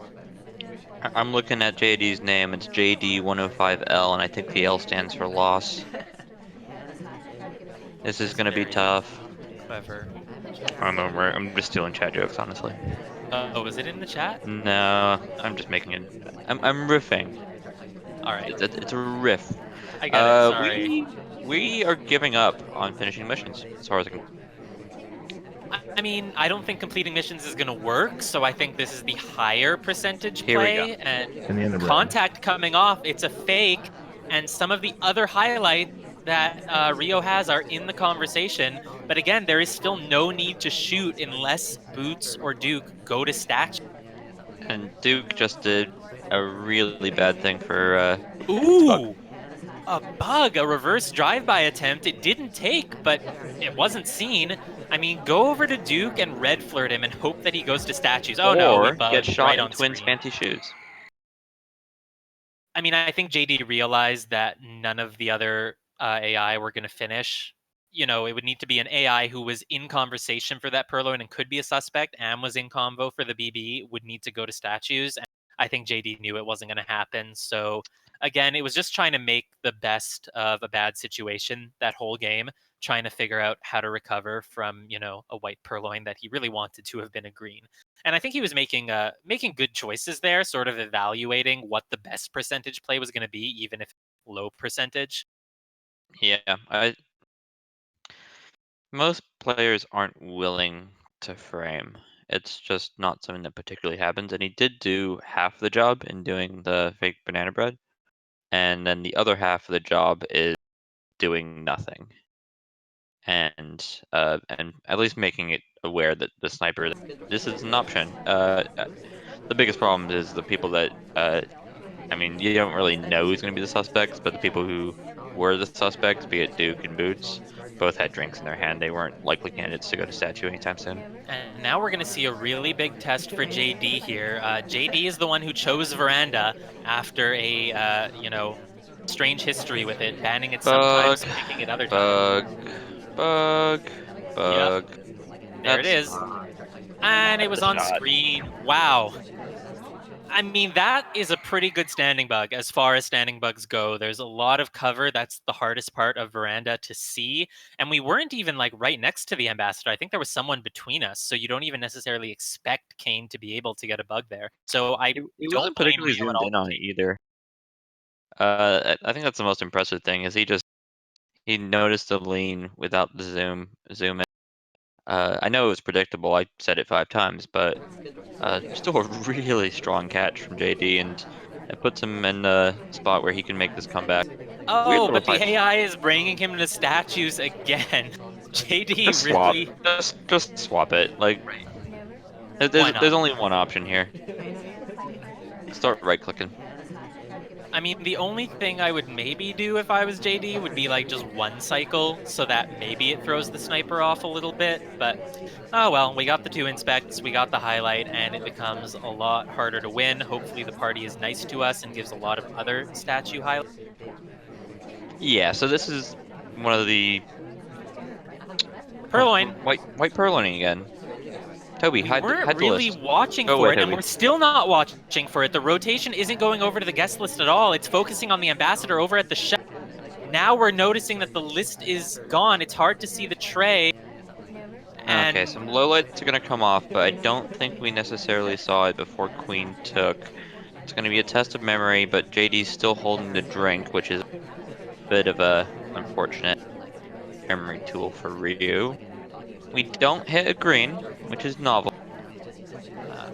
I'm looking at JD's name. It's jd105l, and I think the L stands for loss. This is That's gonna be very tough. clever. I'm just stealing chat jokes, honestly. Oh, was it in the chat? No, Oh, I'm just making it. I'm riffing. all right. It's a riff. I get it. Sorry. We are giving up on finishing missions as far as I can. I mean, I don't think completing missions is going to work, so I think this is the higher percentage Here we go. play. And In the end of contact coming off, it's a fake. And some of the other highlights that Ryooo has are in the conversation. But again, there is still no need to shoot unless Boots or Duke go to statue. And Duke just did a really bad thing for Bug. Ooh, a bug, a reverse drive-by attempt. It didn't take, but it wasn't seen. I mean, go over to Duke and red flirt him and hope that he goes to statues. Oh no, he Or get bugged shot right in on Twins screen. fancy shoes. I mean, I think JD realized that none of the other AI were going to finish. It would need to be an AI who was in conversation for that purloin and could be a suspect, and was in convo for the BB, would need to go to statues. And I think JD knew it wasn't going to happen. So again, it was just trying to make the best of a bad situation that whole game, trying to figure out how to recover from, a white purloin that he really wanted to have been a green. And I think he was making good choices there, sort of evaluating what the best percentage play was going to be, even if low percentage. Yeah, most players aren't willing to frame. It's just not something that particularly happens. And he did do half the job in doing the fake banana bread, and then the other half of the job is doing nothing. And at least making it aware that the sniper, this is an option. The biggest problem is the people that I mean, you don't really know who's going to be the suspects, but the people who were the suspects, be it Duke and Boots, both had drinks in their hand. They weren't likely candidates to go to statue anytime soon. And now we're going to see a really big test for JD here. JD is the one who chose Veranda after a, strange history with it, banning it Bug, sometimes, picking it other times. bug, bug, Yep, bug. there it That's is. And it the was on shot. screen. Wow. I mean, that is a pretty good standing bug as far as standing bugs go. There's a lot of cover. That's the hardest part of Veranda to see. And we weren't even like right next to the ambassador. I think there was someone between us. So you don't even necessarily expect Kane to be able to get a bug there. So I He don't wasn't blame particularly Rio at zoomed all. in on it either. I think that's the most impressive thing is he noticed the lean without the zoom in. I know it was predictable. I said it 5 times, but still a really strong catch from JD, and it puts him in a spot where he can make this comeback. Weird Oh, little but the fight. AI is bringing him to statues again. JD Just swap. really. Just swap it. Like, Why there's not? only one option here. Start right clicking. I mean, the only thing I would maybe do if I was JD would be like just one cycle so that maybe it throws the sniper off a little bit. But oh well, we got the 2 inspects, we got the highlight, and it becomes a lot harder to win. Hopefully the party is nice to us and gives a lot of other statue highlights. Yeah, so this is one of the Purloin, white purloining again. Toby, we weren't hide the really list. watching Go for away, it, and Toby. we're still not watching for it. The rotation isn't going over to the guest list at all. It's focusing on the ambassador over at the chef. Now we're noticing that the list is gone. It's hard to see the tray. Okay, And some lowlights are gonna come off, but I don't think we necessarily saw it before Queen took. It's gonna be a test of memory, but JD's still holding the drink, which is a bit of a unfortunate memory tool for Ryu. We don't hit a green, which is novel. uh,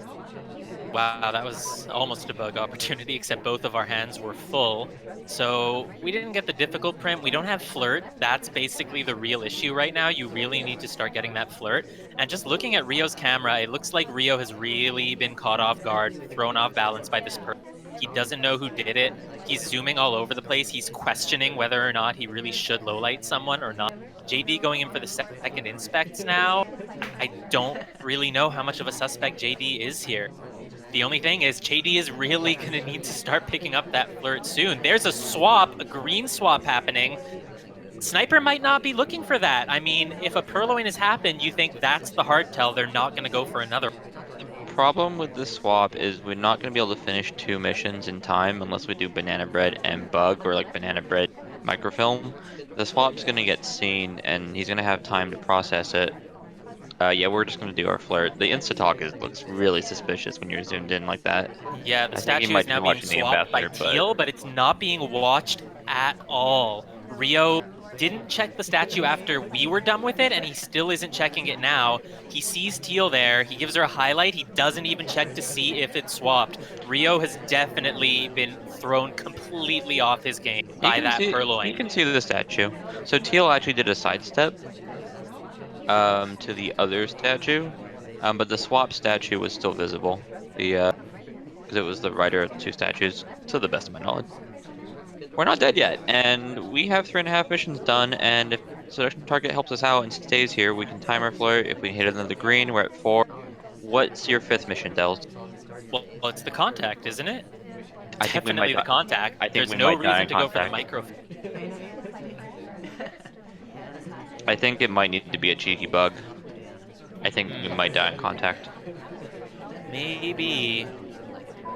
wow, that was almost a bug opportunity, except both of our hands were full. So we didn't get the difficult print. We don't have flirt. That's basically the real issue right now. You really need to start getting that flirt. And just looking at Rio's camera, it looks like Rio has really been caught off guard, thrown off balance by this person. He doesn't know who did it. He's zooming all over the place. He's questioning whether or not he really should lowlight someone or not. JD going in for the second inspects now. I don't really know how much of a suspect JD is here. The only thing is, JD is really going to need to start picking up that flirt soon. There's a swap, a green swap happening. Sniper might not be looking for that. I mean, if a purloin has happened, you think that's the hard tell. They're not going to go for another. Problem with this swap is we're not going to be able to finish 2 missions in time unless we do banana bread and bug or like banana bread microfilm. The swap's going to get seen and he's going to have time to process it. Yeah, we're just going to do our flirt. The insta-talk looks really suspicious when you're zoomed in like that. Yeah, the I think he statue is might be now being watching the swapped by ambassador, but Teal, but it's not being watched at all. Rio didn't check the statue after we were done with it, and he still isn't checking it now. He sees Teal there. He gives her a highlight. He doesn't even check to see if it's swapped. Rio has definitely been thrown completely off his game by that he purloin. can see the statue. So Teal actually did a sidestep to the other statue, but the swap statue was still visible. The because it was the writer of the 2 statues, to the best of my knowledge. We're not dead yet, and we have 3.5 missions done, and if selection target helps us out and stays here, we can time our flirt. If we hit another green, we're at 4. What's your 5th mission, Dels? Well, it's the contact, isn't it? I think we might Definitely the die. contact. I think There's we no might die reason in to go for the contact. micro. I think it might need to be a cheeky bug. I think we might die in contact. Maybe.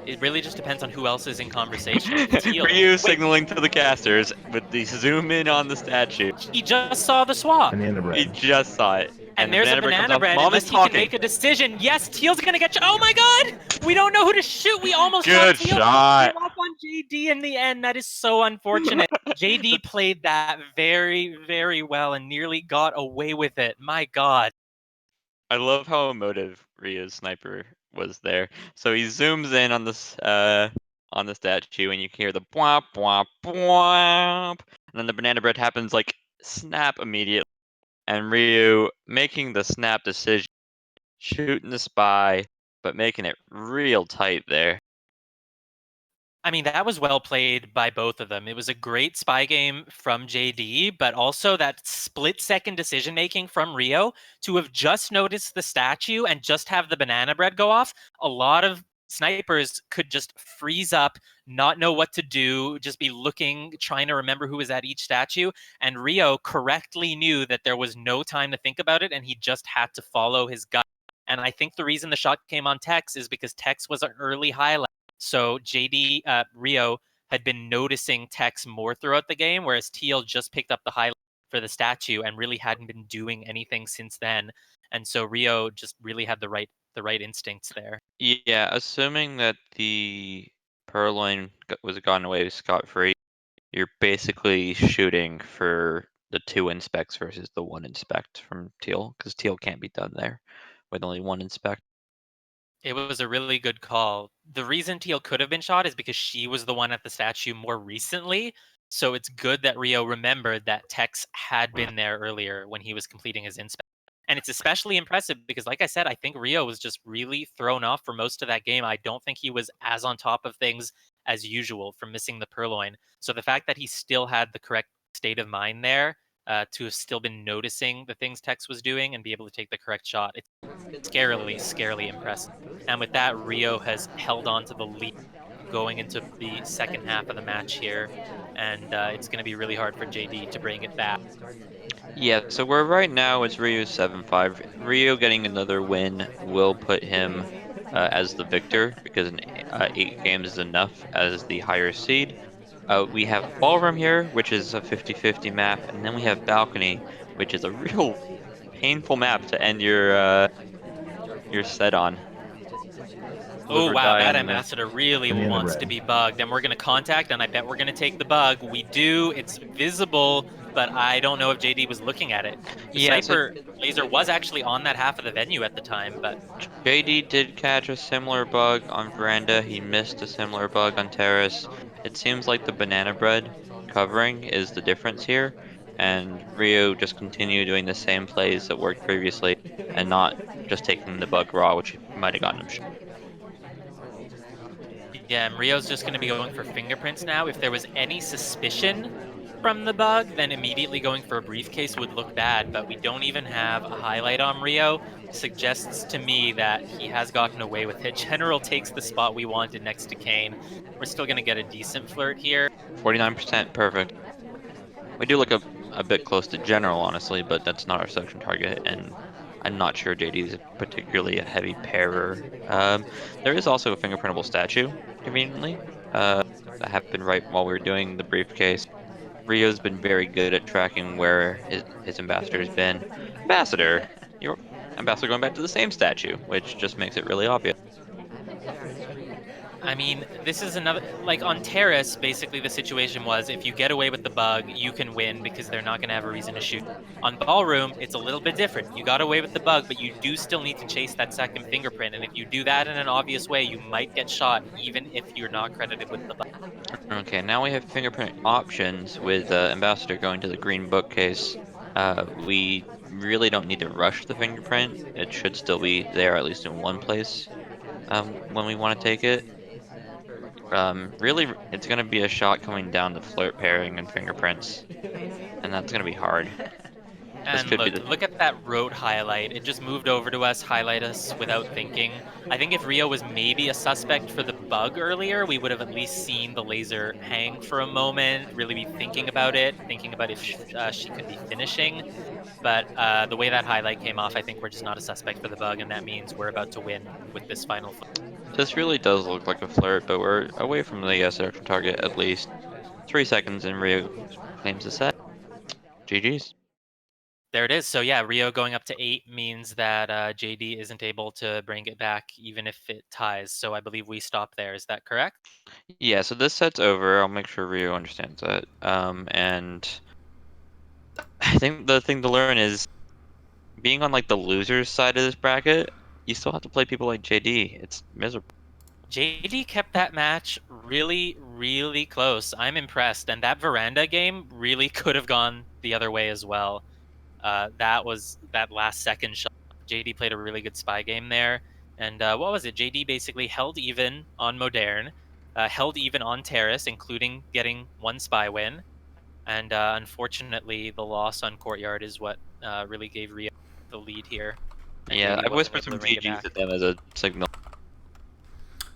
It really just depends on who else is in conversation. Teal. Ryu Wait, signaling to the casters with the zoom in on the statue. he just saw the swap. Banana bread. He just saw it. And the there's a banana bread comes banana off. bread Mom unless is he can talking. make a decision. Yes, Teal's gonna get. Oh my god! We don't know who to shoot. We almost Good shot Teal. shot. Came off on JD in the end. That is so unfortunate. JD played that very, very well and nearly got away with it. My god. I love how emotive Ryu's sniper was there. So he zooms in on the statue, and you can hear the bwomp bwomp bwomp, and then the banana bread happens like snap immediately, and Ryu making the snap decision, shooting the spy, but making it real tight there. I mean, that was well played by both of them. It was a great spy game from JD, but also that split-second decision-making from Rio to have just noticed the statue and just have the banana bread go off. A lot of snipers could just freeze up, not know what to do, just be looking, trying to remember who was at each statue. And Rio correctly knew that there was no time to think about it, and he just had to follow his gut. And I think the reason the shot came on Tex is because Tex was an early highlight. So JD Rio had been noticing Tex more throughout the game, whereas Teal just picked up the highlight for the statue and really hadn't been doing anything since then. And so Rio just really had the right instincts there. Yeah, assuming that the purloin was gotten away scot-free, you're basically shooting for the 2 inspects versus the 1 inspect from Teal, because Teal can't be done there with only 1 inspect. It was a really good call. The reason Teal could have been shot is because she was the one at the statue more recently. So it's good that Ryooo remembered that Tex had been there earlier when he was completing his inspection. And it's especially impressive because, like I said, I think Ryooo was just really thrown off for most of that game. I don't think he was as on top of things as usual from missing the purloin. So the fact that he still had the correct state of mind there to have still been noticing the things Tex was doing and be able to take the correct shot, it's scarily impressive. And with that, Ryooo has held on to the lead going into the second half of the match here. And it's going to be really hard for JD to bring it back. Yeah, so we're right now it's Ryu 7-5. Ryu getting another win will put him as the victor because 8 games is enough as the higher seed. We have Ballroom here, which is a 50-50 map, and then we have Balcony, which is a real painful map to end your set on. Live Oh, or wow, die that on the. ambassador really wants to be bugged. And we're going to contact, and I bet we're going to take the bug. We do. It's visible, but I don't know if JD was looking at it. The Yeah, so sniper laser was actually on that half of the venue at the time, but JD did catch a similar bug on Veranda. He missed a similar bug on Terrace. It seems like the banana bread covering is the difference here, and Ryu just continued doing the same plays that worked previously and not just taking the bug raw, which might have gotten him shot. yeah, and Rio's just going to be going for fingerprints now. If there was any suspicion from the bug, then immediately going for a briefcase would look bad, but we don't even have a highlight on Ryo. Suggests to me that he has gotten away with it. General takes the spot we wanted next to Kane. We're still going to get a decent flirt here. 49% perfect. We do look a bit close to general, honestly, but that's not our selection target, and I'm not sure JD is particularly a heavy pairer. There is also a fingerprintable statue, conveniently, that happened right while we were doing the briefcase. Rio's been very good at tracking where his ambassador's been. Ambassador, your ambassador going back to the same statue, which just makes it really obvious. I mean, this is another, like on Terrace, basically the situation was if you get away with the bug, you can win because they're not going to have a reason to shoot. On Ballroom, it's a little bit different. You got away with the bug, but you do still need to chase that second fingerprint. And if you do that in an obvious way, you might get shot, even if you're not credited with the bug. Okay, now we have fingerprint options with ambassador going to the green bookcase. We really don't need to rush the fingerprint. It should still be there, at least in one place, when we want to take it. Really, it's going to be a shot coming down to flirt pairing and fingerprints, and that's going to be hard. This And could be the. look at that road highlight. It just moved over to us, highlight us without thinking. I think if Ryo was maybe a suspect for the bug earlier, we would have at least seen the laser hang for a moment, really be thinking about it, thinking about if she could be finishing. But the way that highlight came off, I think we're just not a suspect for the bug, and that means we're about to win with this final flip. This really does look like a flirt, but we're away from the selection target at least 3 seconds, and Rio claims the set. GG's. There it is. So yeah, Ryo going up to 8 means that JD isn't able to bring it back, even if it ties. So I believe we stop there. Is that correct? Yeah, so this set's over. I'll make sure Rio understands that. And I think the thing to learn is being on like the losers side of this bracket, you still have to play people like JD. It's miserable. JD kept that match really close. I'm impressed. And that Veranda game really could have gone the other way as well. That was that last second shot. JD played a really good spy game there. And what was it? JD basically held even on Modern, held even on Terrace, including getting one spy win. And unfortunately, the loss on Courtyard is what really gave Rio the lead here. And Yeah, JD I've wasn't whispered able some to bring it GG's back. at them as a signal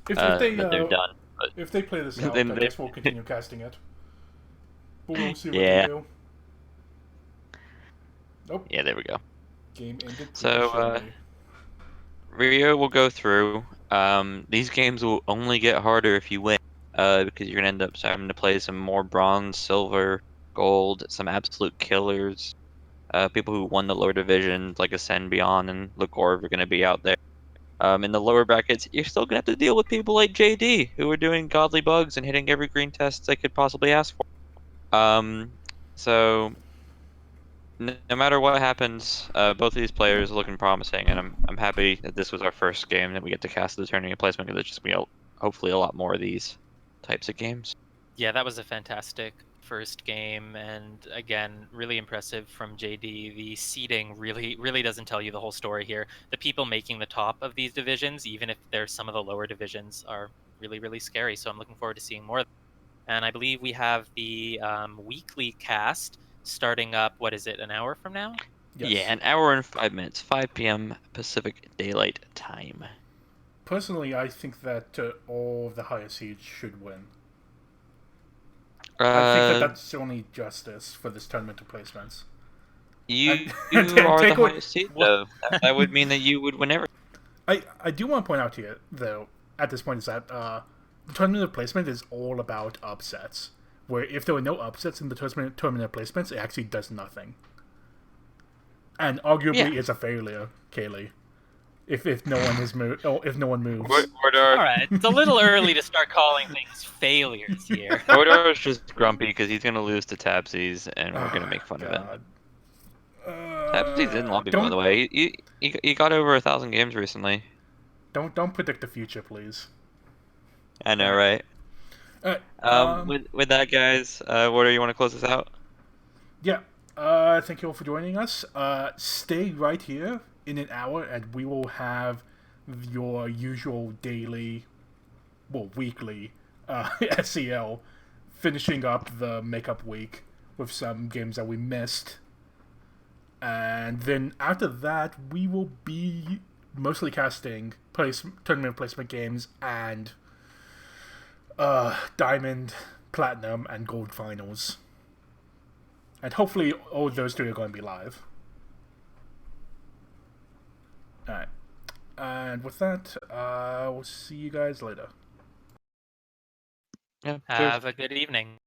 If they that they're done. But if they play this out, then I they- guess we'll continue casting it. But we'll see what yeah, they do. Nope. yeah, there we go. Game ended So prematurely. Rio will go through. These games will only get harder if you win, because you're gonna end up having to play some more bronze, silver, gold, some absolute killers. People who won the lower division, like Ascend Beyond and Legorv, are gonna be out there. In the lower brackets, you're still gonna have to deal with people like JD, who are doing godly bugs and hitting every green test they could possibly ask for. So no matter what happens, both of these players are looking promising, and I'm happy that this was our first game that we get to cast the tournament placement because there's just gonna be hopefully a lot more of these types of games. Yeah, that was a fantastic first game, and again, really impressive from JD. The seeding really doesn't tell you the whole story here. The people making the top of these divisions, even if they're some of the lower divisions, are really scary. So I'm looking forward to seeing more. And I believe we have the weekly cast starting up. What is it? An hour from now? Yes. Yeah, an hour and 5 minutes, 5 p.m. Pacific Daylight Time. Personally, I think that all of the higher seeds should win. I think that that's only justice for this tournament of placements. You And are take the away- highest seed, though. That would mean that you would win everything. I do want to point out here, though, at this point, is that the tournament of placement is all about upsets. Where if there were no upsets in the tournament of placements, it actually does nothing. And arguably, it's a failure, Kaylee. If no one has moved, if no one moves. All right, it's a little early to start calling things failures here. Mordar's just grumpy because he's gonna lose to Tapsies, and we're gonna make fun of it. Tapsies in lobby, by the way. He got over 1,000 games recently. Don't predict the future, please. I know, right? With that, guys, Warder, you want to close this out? Yeah. Thank you all for joining us. Stay right here in an hour, and we will have your usual daily, well, weekly SEL, finishing up the makeup week with some games that we missed. And then after that, we will be mostly casting tournament placement games and Diamond, Platinum, and Gold finals. And hopefully all of those 3 are going to be live. Alright. And with that, we'll see you guys later. Yeah. Have a good evening.